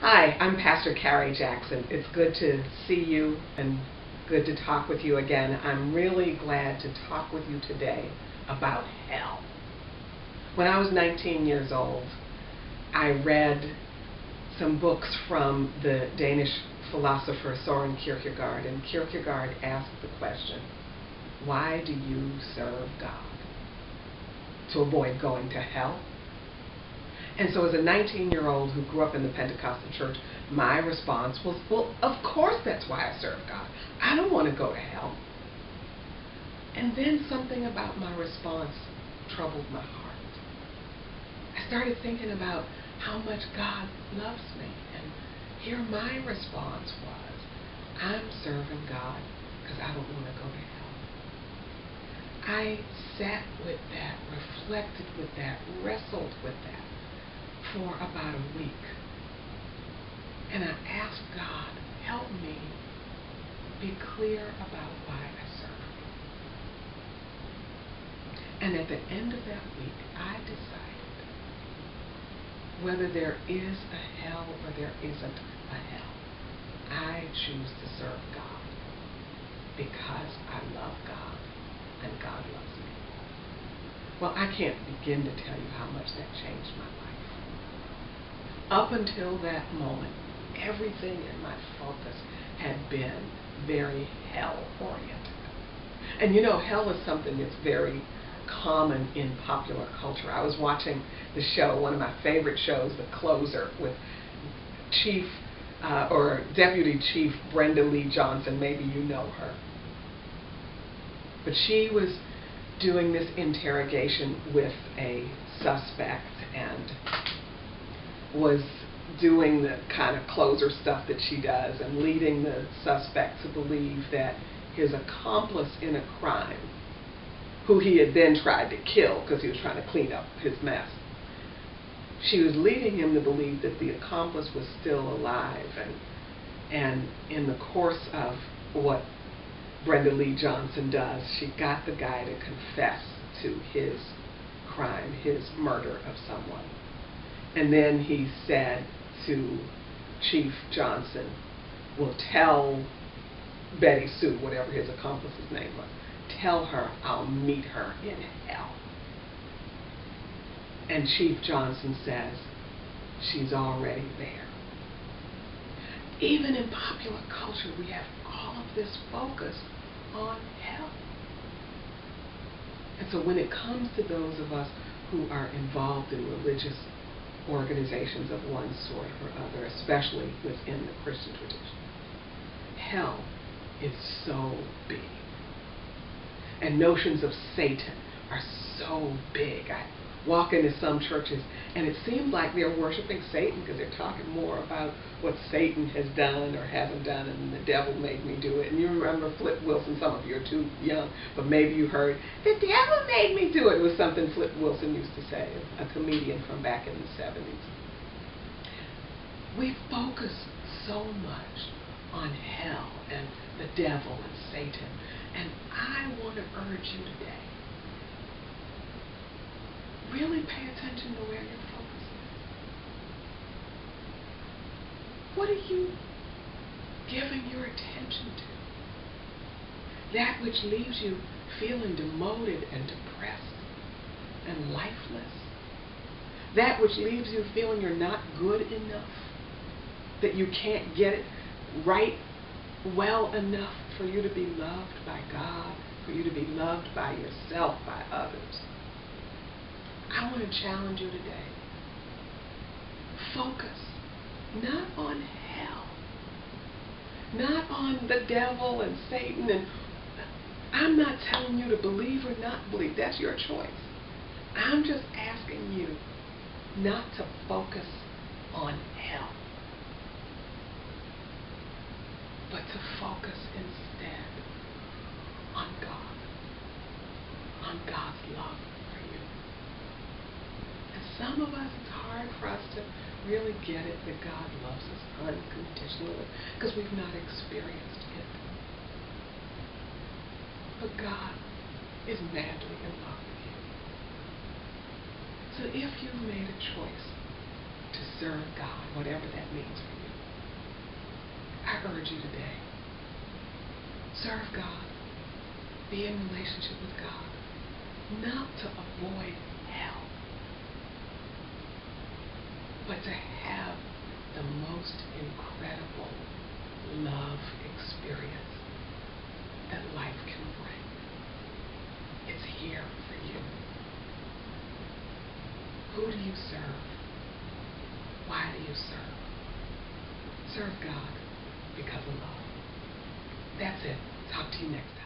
Hi, I'm Pastor Cari Jackson. It's good to see you and good to talk with you again. I'm really glad to talk with you today about hell. When I was 19 years old, I read some books from the Danish philosopher Søren Kierkegaard, and Kierkegaard asked the question, why do you serve God? To avoid going to hell? And so as a 19-year-old who grew up in the Pentecostal church, my response was, well, of course that's why I serve God. I don't want to go to hell. And then something about my response troubled my heart. I started thinking about how much God loves me. And here my response was, I'm serving God because I don't want to go to hell. I sat with that, reflected with that, wrestled with that for about a week. And I asked God, help me be clear about why I serve you. And at the end of that week, I decided whether there is a hell or there isn't a hell, I choose to serve God because I love God and God loves me. Well, I can't begin to tell you how much that changed my life. Up until that moment, everything in my focus had been very hell-oriented. And you know, hell is something that's very common in popular culture. I was watching the show, one of my favorite shows, The Closer, with Deputy Chief Brenda Lee Johnson. Maybe you know her. But she was doing this interrogation with a suspect and was doing the kind of closer stuff that she does and leading the suspect to believe that his accomplice in a crime, who he had then tried to kill because he was trying to clean up his mess, she was leading him to believe that the accomplice was still alive. And in the course of what Brenda Lee Johnson does, she got the guy to confess to his crime, his murder of someone. And then he said to Chief Johnson, well, tell Betty Sue, whatever his accomplice's name was, tell her I'll meet her in hell. And Chief Johnson says, she's already there. Even in popular culture, we have all of this focus on hell. And so when it comes to those of us who are involved in religious organizations of one sort or other, especially within the Christian tradition, hell is so big. And notions of Satan are so big. I walk into some churches and it seems like they're worshiping Satan because they're talking more about what Satan has done or hasn't done, and the devil made me do it. And you remember Flip Wilson, some of you are too young, but maybe you heard, the devil made me do it. It was something Flip Wilson used to say, a comedian from back in the 70s. We focus so much on hell and the devil and Satan, and I want to urge you today, really pay attention to where your focus is. What are you giving your attention to? That which leaves you feeling demoted and depressed and lifeless. That which leaves you feeling you're not good enough, that you can't get it right well enough for you to be loved by God, for you to be loved by yourself, by others. I want to challenge you today. Focus not on hell, not on the devil and Satan. And I'm not telling you to believe or not believe. That's your choice. I'm just asking you not to focus on hell, but to focus instead on God, on God's love for you. And some of us, it's hard for us to really get it that God loves us unconditionally because we've not experienced it. But God is madly in love with you. So if you've made a choice to serve God, whatever that means for you. I urge you today, serve God. Be in relationship with God, not to avoid hell, but to have the most incredible love experience that life can bring. It's here for you. Who do you serve? Why do you serve? Serve God because of love. That's it. Talk to you next time.